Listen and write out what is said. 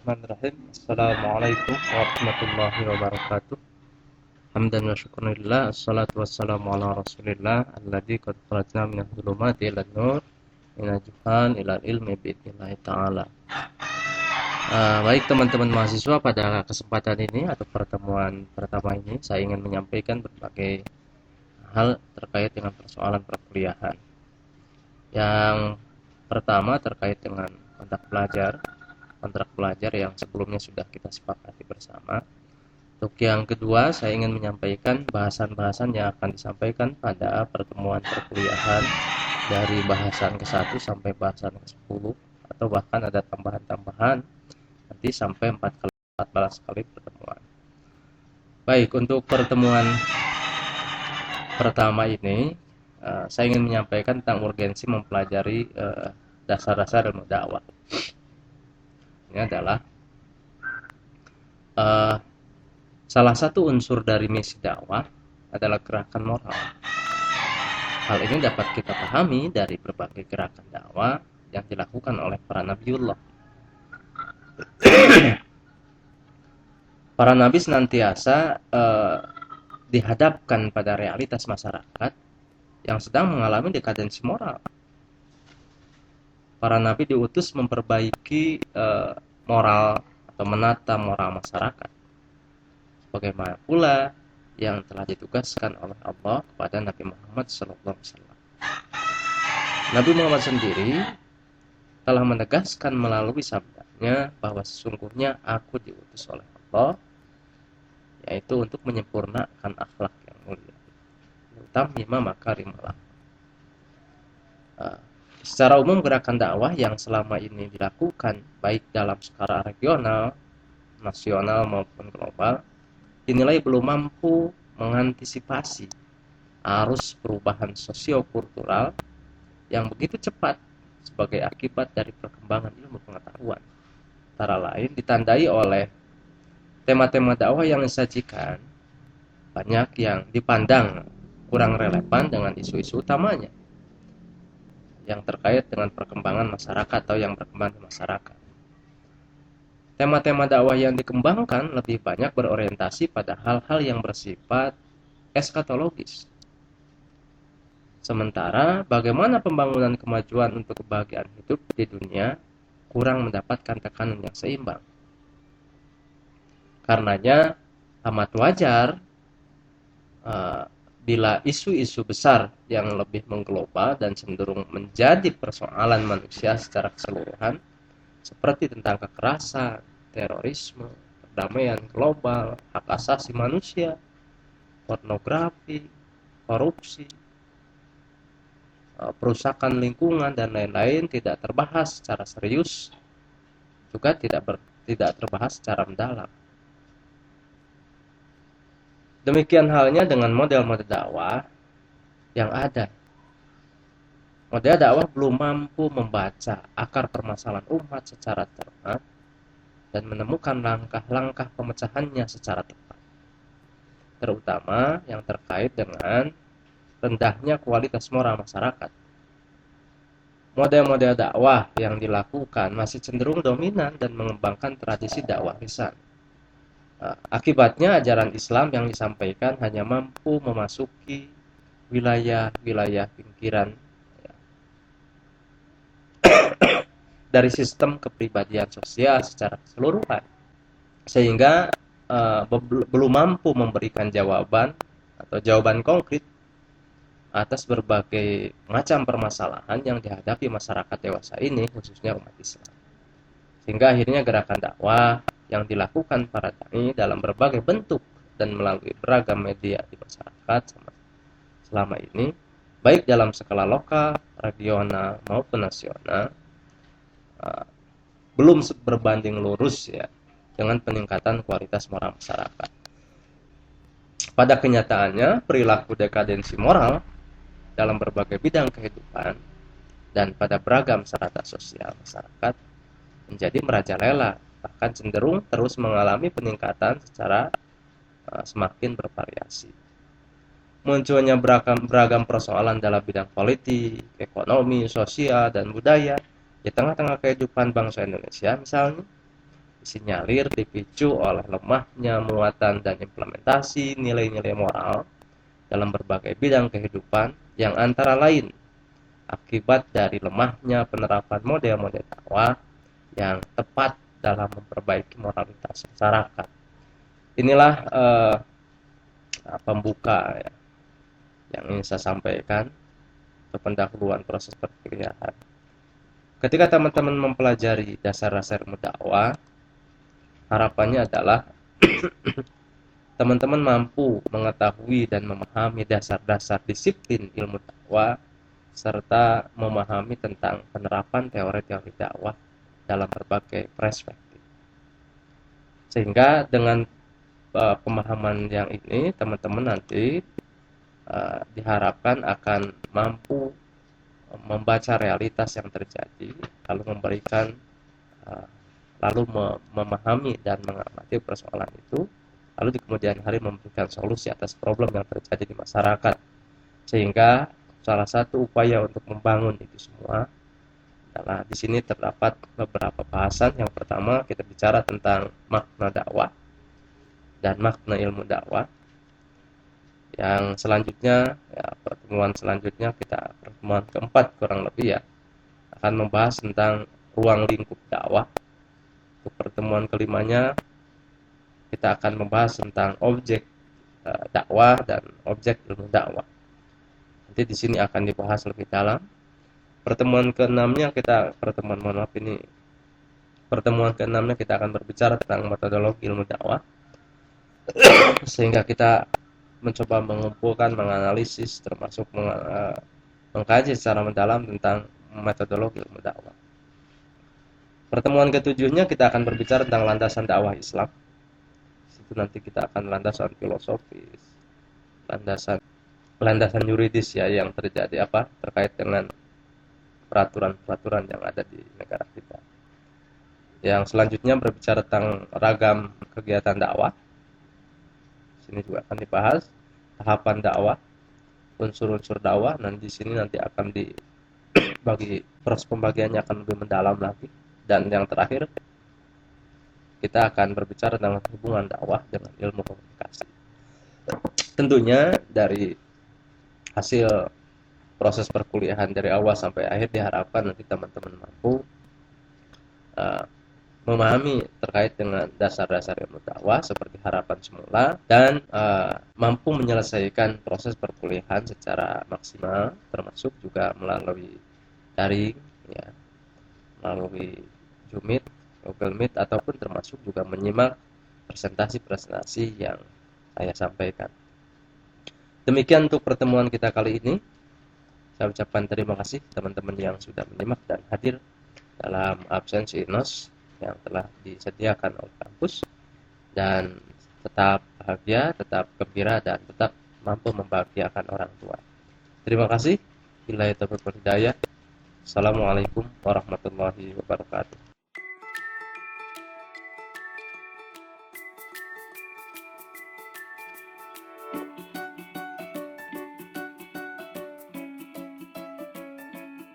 Bismillahirrahmanirrahim. Assalamualaikum warahmatullahi wabarakatuh. Hamdan wa syukran lillah. Assalatu wassalamu ala rasulillah alladzi qad kharajna minadh dhulumati ilan nur minal juhal ilal ilmi biidznillah ta'ala. Baik teman-teman mahasiswa, pada kesempatan ini atau pertemuan pertama ini saya ingin menyampaikan berbagai hal terkait dengan persoalan perkuliahan. Yang pertama terkait dengan kontrak pelajar yang sebelumnya sudah kita sepakati bersama. Untuk yang kedua, saya ingin menyampaikan bahasan-bahasan yang akan disampaikan pada pertemuan perkuliahan dari bahasan ke-1 sampai bahasan ke-10, atau bahkan ada tambahan-tambahan nanti sampai 14 kali pertemuan. Baik, untuk pertemuan pertama ini saya ingin menyampaikan tentang urgensi mempelajari dasar-dasar ilmu dakwah. Ini adalah salah satu unsur dari misi dakwah adalah gerakan moral. Hal ini dapat kita pahami dari berbagai gerakan dakwah yang dilakukan oleh para nabiullah. Para nabi senantiasa dihadapkan pada realitas masyarakat yang sedang mengalami dekadensi moral. Para nabi diutus memperbaiki moral atau menata moral masyarakat, bagaimana pula yang telah ditugaskan oleh Allah kepada Nabi Muhammad SAW. Nabi Muhammad sendiri telah menegaskan melalui sabdanya bahwa sesungguhnya aku diutus oleh Allah, yaitu untuk menyempurnakan akhlak yang mulia, utammima makarimul akhlak. Secara umum, gerakan dakwah yang selama ini dilakukan baik dalam skala regional, nasional maupun global dinilai belum mampu mengantisipasi arus perubahan sosio-kultural yang begitu cepat sebagai akibat dari perkembangan ilmu pengetahuan. Antara lain ditandai oleh tema-tema dakwah yang disajikan banyak yang dipandang kurang relevan dengan isu-isu utamanya yang terkait dengan perkembangan masyarakat atau yang berkembang di masyarakat. Tema-tema dakwah yang dikembangkan lebih banyak berorientasi pada hal-hal yang bersifat eskatologis. Sementara bagaimana pembangunan kemajuan untuk kebahagiaan hidup di dunia kurang mendapatkan tekanan yang seimbang. Karenanya amat wajar bila isu-isu besar yang lebih mengglobal dan cenderung menjadi persoalan manusia secara keseluruhan, seperti tentang kekerasan, terorisme, perdamaian global, hak asasi manusia, pornografi, korupsi, perusakan lingkungan, dan lain-lain tidak terbahas secara serius, juga tidak terbahas secara mendalam. Demikian halnya dengan model-model dakwah yang ada. Model dakwah belum mampu membaca akar permasalahan umat secara cermat dan menemukan langkah-langkah pemecahannya secara tepat, terutama yang terkait dengan rendahnya kualitas moral masyarakat. Model-model dakwah yang dilakukan masih cenderung dominan dan mengembangkan tradisi dakwah lisan. Akibatnya ajaran Islam yang disampaikan hanya mampu memasuki wilayah-wilayah pinggiran dari sistem kepribadian sosial secara keseluruhan, sehingga belum mampu memberikan jawaban atau jawaban konkret atas berbagai macam permasalahan yang dihadapi masyarakat dewasa ini, khususnya umat Islam. Sehingga akhirnya gerakan dakwah yang dilakukan para dai dalam berbagai bentuk dan melalui beragam media di masyarakat selama ini, baik dalam skala lokal, regional maupun nasional, belum berbanding lurus ya dengan peningkatan kualitas moral masyarakat. Pada kenyataannya, perilaku dekadensi moral dalam berbagai bidang kehidupan dan pada beragam strata sosial masyarakat menjadi merajalela, bahkan cenderung terus mengalami peningkatan secara semakin bervariasi. Munculnya beragam persoalan dalam bidang politik, ekonomi, sosial, dan budaya di tengah-tengah kehidupan bangsa Indonesia misalnya, disinyalir, dipicu oleh lemahnya muatan dan implementasi nilai-nilai moral dalam berbagai bidang kehidupan, yang antara lain akibat dari lemahnya penerapan model-model dakwah yang tepat dalam memperbaiki moralitas masyarakat. Inilah pembuka ya, yang ingin saya sampaikan untuk pendahuluan proses perkuliahan. Ketika teman-teman mempelajari dasar-dasar ilmu dakwah, harapannya adalah teman-teman mampu mengetahui dan memahami dasar-dasar disiplin ilmu dakwah serta memahami tentang penerapan teori-teori dakwah dalam berbagai perspektif. Sehingga dengan pemahaman yang ini, teman-teman nanti diharapkan akan mampu membaca realitas yang terjadi, lalu memberikan lalu memahami dan mengamati persoalan itu, lalu di kemudian hari memberikan solusi atas problem yang terjadi di masyarakat. Sehingga salah satu upaya untuk membangun itu semua adalah di sini terdapat beberapa bahasan. Yang pertama, kita bicara tentang makna dakwah dan makna ilmu dakwah. Yang selanjutnya, ya, pertemuan selanjutnya, pertemuan keempat kurang lebih ya, akan membahas tentang ruang lingkup dakwah. Untuk pertemuan kelimanya, kita akan membahas tentang objek dakwah dan objek ilmu dakwah. Nanti di sini akan dibahas lebih dalam. Pertemuan keenamnya kita akan berbicara tentang metodologi ilmu dakwah, sehingga kita mencoba mengumpulkan, menganalisis, termasuk mengkaji secara mendalam tentang metodologi ilmu dakwah. Pertemuan ketujuhnya kita akan berbicara tentang landasan dakwah Islam. Itu nanti kita akan landasan filosofis, landasan yuridis ya, yang terjadi terkait dengan peraturan-peraturan yang ada di negara kita. Yang selanjutnya berbicara tentang ragam kegiatan dakwah. Sini juga akan dibahas tahapan dakwah, unsur-unsur dakwah. Dan di sini nanti akan dibagi, proses pembagiannya akan lebih mendalam lagi. Dan yang terakhir, kita akan berbicara tentang hubungan dakwah dengan ilmu komunikasi. Tentunya dari hasil proses perkuliahan dari awal sampai akhir, diharapkan nanti teman-teman mampu memahami terkait dengan dasar-dasar ilmu dakwah seperti harapan semula, dan mampu menyelesaikan proses perkuliahan secara maksimal, termasuk juga melalui daring ya, melalui Zoom Meet, Google Meet, ataupun termasuk juga menyimak presentasi-presentasi yang saya sampaikan. Demikian untuk pertemuan kita kali ini. Saya ucapkan terima kasih teman-teman yang sudah menyimak dan hadir dalam absensi INOS yang telah disediakan oleh kampus, dan tetap bahagia, tetap gembira, dan tetap mampu membahagiakan orang tua. Terima kasih. Billahi taufiq wal hidayah. Assalamualaikum warahmatullahi wabarakatuh.